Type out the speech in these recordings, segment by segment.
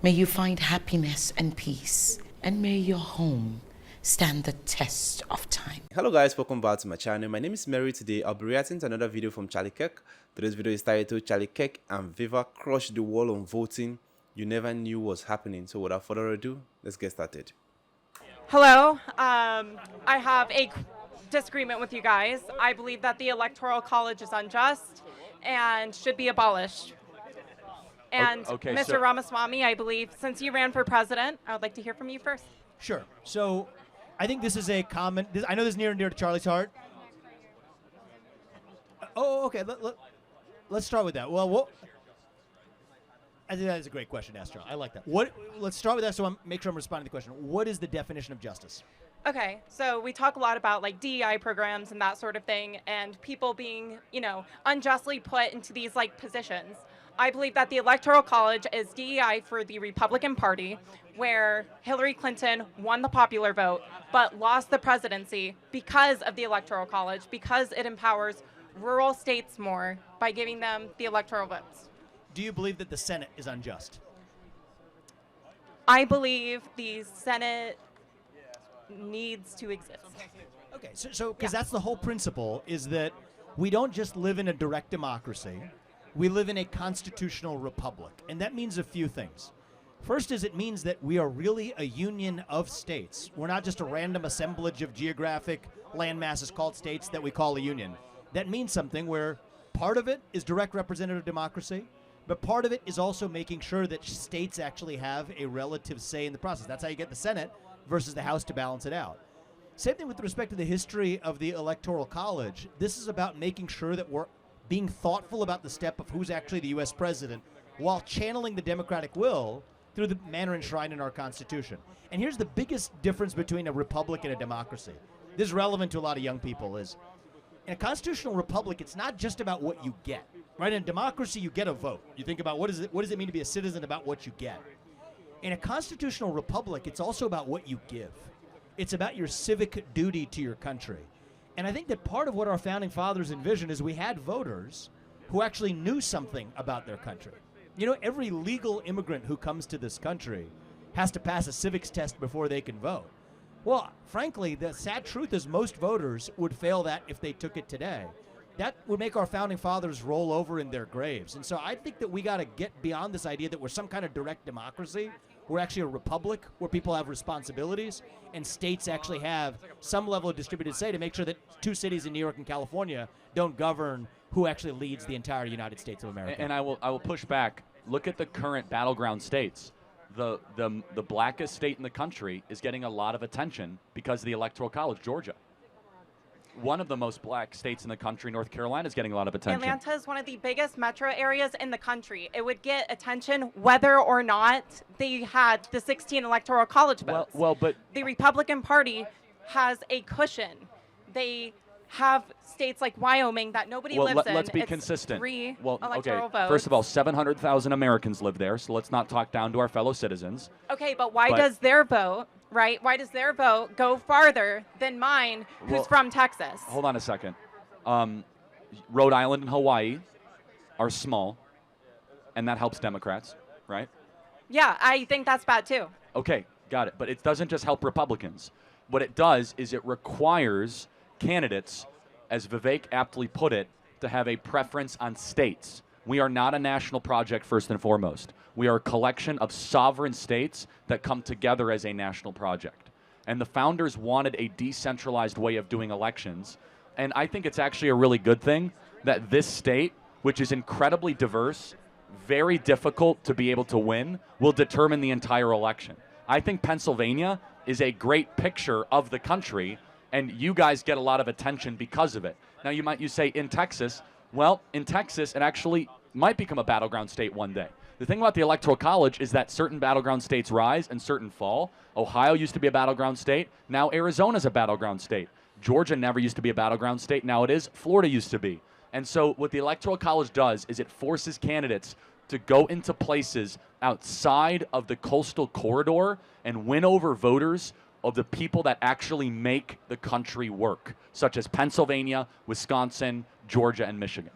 May you find happiness and peace, and may your home stand the test of time. Hello guys, welcome back to my channel. My name is Mary. Today I'll be reacting to another video from Charlie Kirk. Today's video is titled Charlie Kirk and Vivek crushed the wall on voting you never knew was happening. So without further ado, let's get started. Hello. I have a disagreement with you guys. I believe that the Electoral College is unjust and should be abolished. And Okay, Mr. so Ramaswamy, I believe, since you ran for president, I would like to hear from you first. Sure. So I think this is a common, I know this is near and dear to Charlie's heart. Okay. Let's start with that. Well, I think that is a great question to ask, Charlie. I like that. Let's start with that so make sure I'm responding to the question. What is the definition of justice? Okay, so we talk a lot about like DEI programs and that sort of thing, and people being, unjustly put into these like positions. I believe that the Electoral College is DEI for the Republican Party, where Hillary Clinton won the popular vote, but lost the presidency because of the Electoral College, because it empowers rural states more by giving them the electoral votes. Do you believe that the Senate is unjust? I believe the Senate needs to exist. Okay, so because that's the whole principle, is that we don't just live in a direct democracy, we live in a constitutional republic, and that means a few things. First is it means that we are really a union of states. We're not just a random assemblage of geographic land masses called states that we call a union. That means something where part of it is direct representative democracy, but part of it is also making sure that states actually have a relative say in the process. That's how you get the Senate versus the House to balance it out. Same thing with respect to the history of the Electoral College. This is about making sure that we're being thoughtful about the step of who's actually the U.S. president while channeling the democratic will through the manner enshrined in our Constitution. And here's the biggest difference between a republic and a democracy. This is relevant to a lot of young people. Is in a constitutional republic, it's not just about what you get. Right? In a democracy, you get a vote. You think about what does it mean to be a citizen, about what you get. In a constitutional republic, it's also about what you give. It's about your civic duty to your country. And I think that part of what our founding fathers envisioned is we had voters who actually knew something about their country. You know, every legal immigrant who comes to this country has to pass a civics test before they can vote. Well, frankly, the sad truth is most voters would fail that if they took it today. That would make our founding fathers roll over in their graves. And so I think that we got to get beyond this idea that we're some kind of direct democracy. We're actually a republic where people have responsibilities and states actually have some level of distributed say to make sure that two cities in New York and California don't govern who actually leads the entire United States of America. and I will push back. Look at the current battleground states. The blackest state in the country is getting a lot of attention because of the Electoral College, Georgia. One of the most black states in the country, North Carolina, is getting a lot of attention. Atlanta is one of the biggest metro areas in the country. It would get attention whether or not they had the 16 Electoral College votes. But the Republican Party has a cushion. They have states like Wyoming that nobody lives in. Let's be it's consistent. 3 okay. electoral votes. First of all, 700,000 Americans live there, so let's not talk down to our fellow citizens. Okay, but why does their vote, right? Why does their vote go farther than mine, who's from Texas? Hold on a second. Rhode Island and Hawaii are small, and that helps Democrats, right? Yeah, I think that's bad too. Okay, got it. But it doesn't just help Republicans. What it does is it requires candidates, as Vivek aptly put it, to have a preference on states. We are not a national project first and foremost. We are a collection of sovereign states that come together as a national project. And the founders wanted a decentralized way of doing elections. And I think it's actually a really good thing that this state, which is incredibly diverse, very difficult to be able to win, will determine the entire election. I think Pennsylvania is a great picture of the country, and you guys get a lot of attention because of it. Now you say in Texas, well, in Texas it actually might become a battleground state one day. The thing about the Electoral College is that certain battleground states rise and certain fall. Ohio used to be a battleground state, now Arizona's a battleground state. Georgia never used to be a battleground state, now it is. Florida used to be. And so what the Electoral College does is it forces candidates to go into places outside of the coastal corridor and win over voters of the people that actually make the country work, such as Pennsylvania, Wisconsin, Georgia, and Michigan.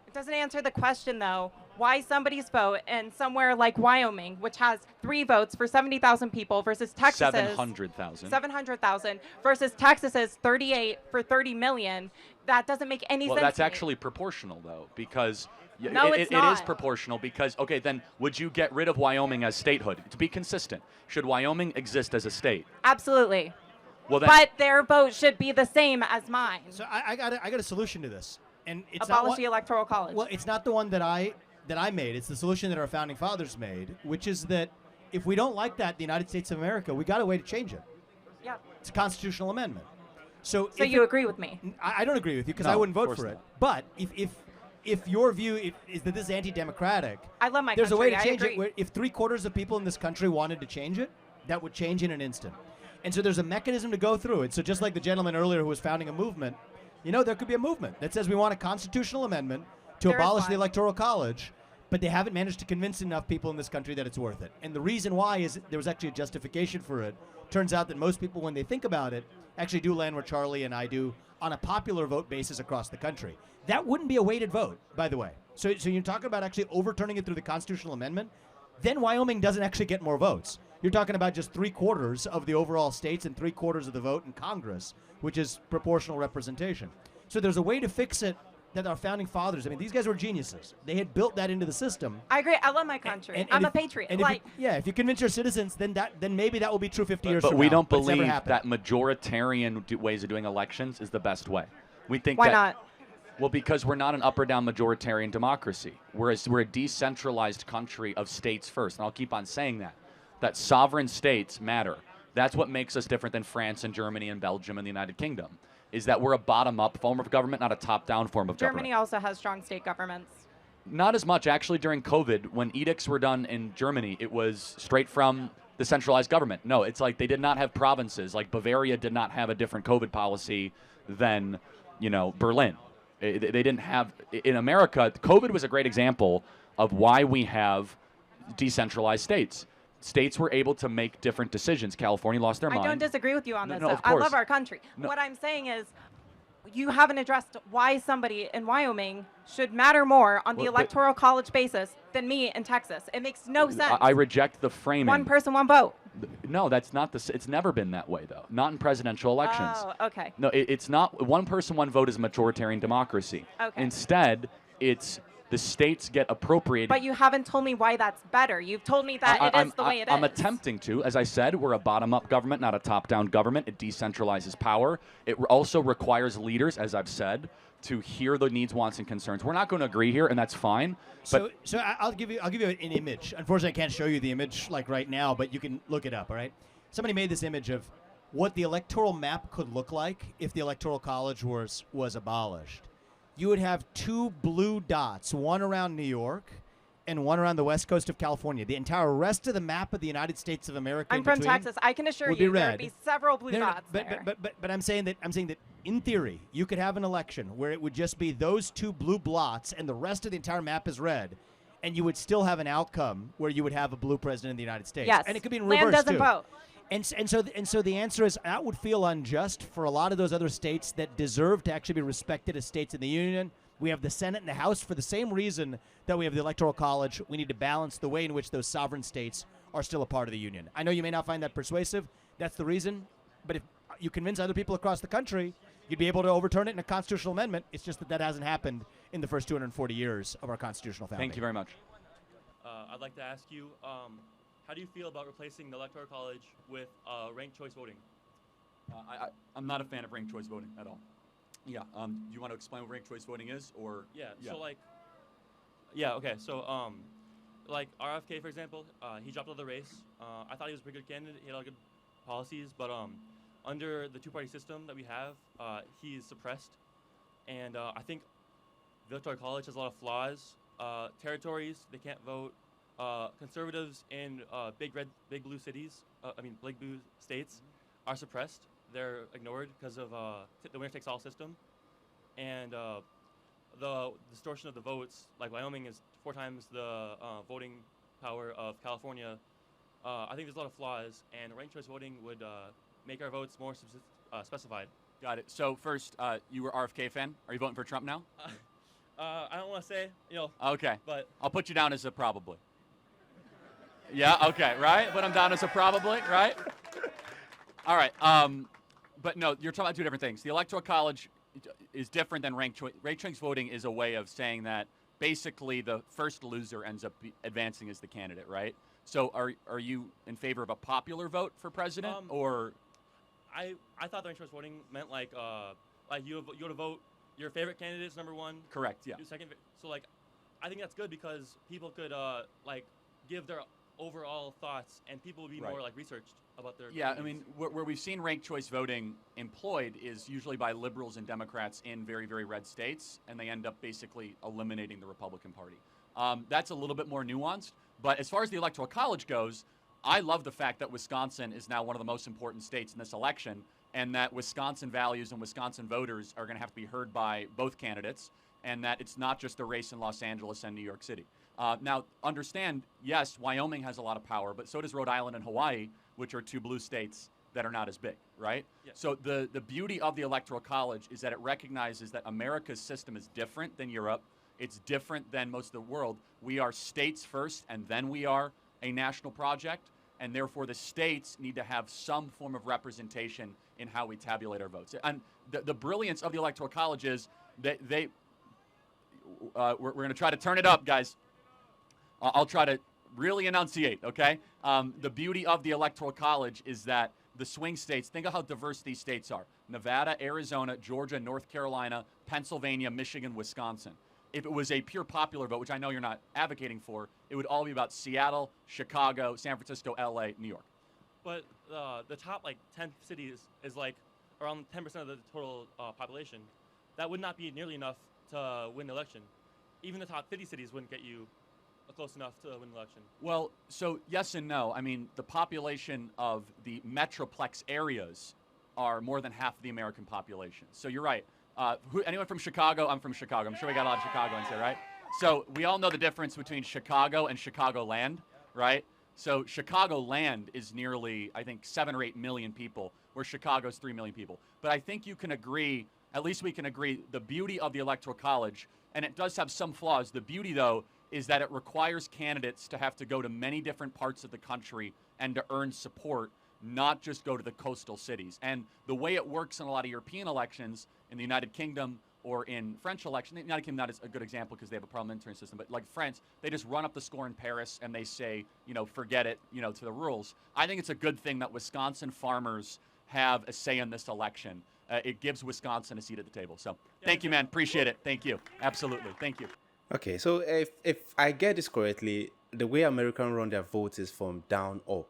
It doesn't answer the question, though. why somebody's vote in somewhere like Wyoming, which has 3 votes for 70,000 people, versus Texas's 700,000 versus Texas's 38 for 30 million, that doesn't make any sense. Well, that's to me. actually proportional, though, because No, it's it not. is proportional. Because, okay, then would you get rid of Wyoming as statehood? To be consistent, should Wyoming exist as a state? Absolutely. Well, then, But their vote should be the same as mine. So I got a solution to this, and it's Abolish not the Electoral College. Well, it's not the one that I made. It's the solution that our founding fathers made, which is that if we don't like that, the United States of America, we got a way to change it. Yeah. It's a constitutional amendment. So you agree with me? I don't agree with you because No, I wouldn't of vote course for it. not. But if your view is that this is anti-democratic, I love my there's country. a way to I change agree. it. Where if 3/4 of people in this country wanted to change it, that would change in an instant. And so there's a mechanism to go through it. So just like the gentleman earlier who was founding a movement, there could be a movement that says we want a constitutional amendment to There is abolish the one. Electoral College, but they haven't managed to convince enough people in this country that it's worth it. And the reason why is there was actually a justification for it. Turns out that most people, when they think about it, actually do land where Charlie and I do on a popular vote basis across the country. That wouldn't be a weighted vote, by the way. So you're talking about actually overturning it through the constitutional amendment, then Wyoming doesn't actually get more votes. You're talking about just 3/4 of the overall states and 3/4 of the vote in Congress, which is proportional representation. So there's a way to fix it that our founding fathers, these guys were geniuses. They had built that into the system. I agree. I love my country. I'm a patriot. And if you convince your citizens, then maybe that will be true 50 years but from we now. don't But it's never believe happened. that majoritarian ways of doing elections is the best way. We think Why that, not? Well, because we're not an up or down majoritarian democracy. We're a decentralized country of states first. And I'll keep on saying that sovereign states matter. That's what makes us different than France and Germany and Belgium and the United Kingdom, is that we're a bottom-up form of government, not a top-down form of Germany government. also has strong state governments. Not as much, actually. During COVID, when edicts were done in Germany, it was straight from the centralized government. No, it's like they did not have provinces. Like Bavaria did not have a different COVID policy than, Berlin. They didn't have, in America, COVID was a great example of why we have decentralized states. States were able to make different decisions. California lost their mind. I don't disagree with you on this. No, of I course. love our country. No. What I'm saying is, you haven't addressed why somebody in Wyoming should matter more on the Well, but- Electoral College basis than me in Texas. It makes no sense. I reject the framing. One person, one vote. No, that's not it's never been that way, though. Not in presidential elections. Oh, okay. No, it's not. One person, one vote is a majoritarian democracy. Okay. Instead, it's the states get appropriated. But you haven't told me why that's better. You've told me that it is the way it is. I'm attempting to. As I said, we're a bottom-up government, not a top-down government. It decentralizes power. It also requires leaders, as I've said, to hear the needs, wants, and concerns. We're not going to agree here, and that's fine. So I'll give you an image. Unfortunately, I can't show you the image like right now, but you can look it up. All right. Somebody made this image of what the electoral map could look like if the Electoral College was abolished. You would have 2 blue dots, one around New York and one around the west coast of California. The entire rest of the map of the United States of America. I'm from Texas. I can assure would be you there red. would be several blue dots but, there. But I'm saying that in theory you could have an election where it would just be those 2 blue blots and the rest of the entire map is red, and you would still have an outcome where you would have a blue president in the United States. Yes. And it could be in Land reverse doesn't too. vote. And so the answer is that would feel unjust for a lot of those other states that deserve to actually be respected as states in the union. We have the Senate and the House for the same reason that we have the Electoral College. We need to balance the way in which those sovereign states are still a part of the union. I know you may not find that persuasive. That's the reason. But if you convince other people across the country, you'd be able to overturn it in a constitutional amendment. It's just that hasn't happened in the first 240 years of our constitutional founding. Thank you very much. I'd like to ask you, how do you feel about replacing the Electoral College with ranked choice voting? I'm not a fan of ranked choice voting at all. Yeah. Do you want to explain what ranked choice voting is, or? Yeah. So okay. So like RFK, for example, he dropped out of the race. I thought he was a pretty good candidate. He had a lot of good policies, but under the 2-party system that we have, he is suppressed, and I think the Electoral College has a lot of flaws. Territories, they can't vote. Conservatives in big blue cities, big blue states, are suppressed. They're ignored because of the winner-takes-all system, and the distortion of the votes. Like Wyoming is 4 times the voting power of California. I think there's a lot of flaws, and ranked choice voting would make our votes more specified. Got it. So first, you were RFK fan. Are you voting for Trump now? I don't want to say, Okay. but I'll put you down as a probably. Yeah, okay, right? Put him down as a probably, right? All right. But no, you're talking about two different things. The Electoral College is different than ranked choice. Ranked choice voting is a way of saying that basically the first loser ends up advancing as the candidate, right? So are you in favor of a popular vote for president, or? I thought the ranked choice voting meant like you go to vote your favorite candidate's number one. Correct. Yeah. Your second. So like, I think that's good because people could like give their overall thoughts, and people will be Right. more like researched about their. Yeah, I opinions. mean, where we've seen ranked choice voting employed is usually by liberals and Democrats in very, very red states, and they end up basically eliminating the Republican Party. That's a little bit more nuanced, but as far as the Electoral College goes, I love the fact that Wisconsin is now one of the most important states in this election, and that Wisconsin values and Wisconsin voters are going to have to be heard by both candidates, and that it's not just a race in Los Angeles and New York City. Now, understand, yes, Wyoming has a lot of power, but so does Rhode Island and Hawaii, which are two blue states that are not as big, right? Yes. So the beauty of the Electoral College is that it recognizes that America's system is different than Europe. It's different than most of the world. We are states first, and then we are a national project, and therefore the states need to have some form of representation in how we tabulate our votes. And the brilliance of the Electoral College is that we're going to try to turn it up, guys. I'll try to really enunciate, okay? The beauty of the Electoral College is that the swing states, think of how diverse these states are. Nevada, Arizona, Georgia, North Carolina, Pennsylvania, Michigan, Wisconsin. If it was a pure popular vote, which I know you're not advocating for, it would all be about Seattle, Chicago, San Francisco, LA, New York. But the top like 10 cities is like around 10% of the total population. That would not be nearly enough to win the election. Even the top 50 cities wouldn't get you close enough to win the election. Well, so yes and no. I mean, the population of the metroplex areas are more than half of the American population. So you're right. Anyone from Chicago? I'm from Chicago. I'm sure we got a lot of Chicagoans here, right? So we all know the difference between Chicago and Chicagoland, right? So Chicagoland is nearly, I think, 7 or 8 million people, where Chicago's 3 million people. But I think you can agree, at least we can agree, the beauty of the Electoral College, and it does have some flaws. The beauty, though, is that it requires candidates to have to go to many different parts of the country and to earn support, not just go to the coastal cities. And the way it works in a lot of European elections, in the United Kingdom or in French elections, the United Kingdom not is a good example because they have a parliamentary system, but like France, they just run up the score in Paris and they say, forget it, to the rules. I think it's a good thing that Wisconsin farmers have a say in this election. It gives Wisconsin a seat at the table. So thank you, man. Appreciate it. Thank you. Absolutely. Thank you. Okay, so if I get this correctly, the way Americans run their votes is from down up.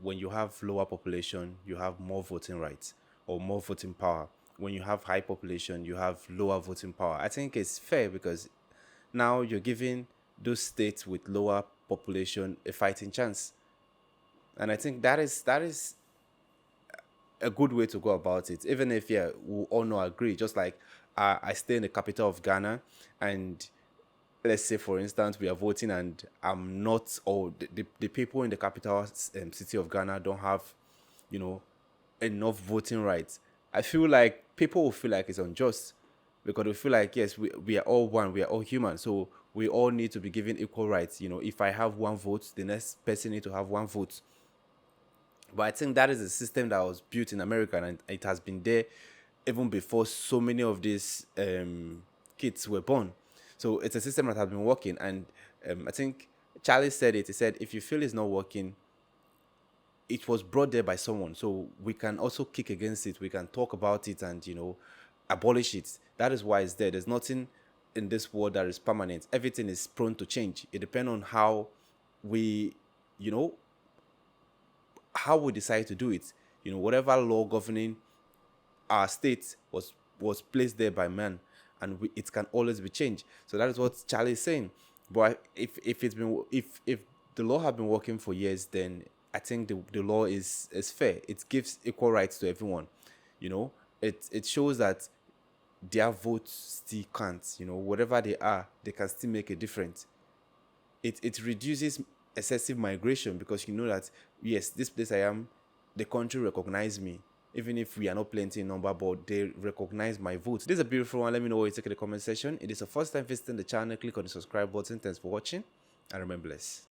When you have lower population, you have more voting rights or more voting power. When you have high population, you have lower voting power. I think it's fair because now you're giving those states with lower population a fighting chance. And I think that is a good way to go about it. Even if, we all not agree. Just like I stay in the capital of Ghana, and let's say, for instance, we are voting and I'm not, or the people in the capital city of Ghana don't have, enough voting rights. I feel like people will feel like it's unjust because they feel like, yes, we are all one, we are all human. So we all need to be given equal rights. If I have one vote, the next person need to have one vote. But I think that is a system that was built in America, and it has been there even before so many of these kids were born. So it's a system that has been working, and I think Charlie said it. He said, if you feel it's not working, it was brought there by someone. So we can also kick against it. We can talk about it and, abolish it. That is why it's there. There's nothing in this world that is permanent. Everything is prone to change. It depends on how we, how we decide to do it. Whatever law governing our state was placed there by man, and it can always be changed. So that is what Charlie is saying. But if the law have been working for years, then I think the law is fair. It gives equal rights to everyone. It shows that their votes still count. Whatever they are, they can still make a difference. It reduces excessive migration because that, yes, this place I am, the country recognize me. even if we are not plenty in number, but they recognize my vote. This is a beautiful one. Let me know what you think in the comment section. It is the first time visiting the channel. Click on the subscribe button. Thanks for watching and remember bless.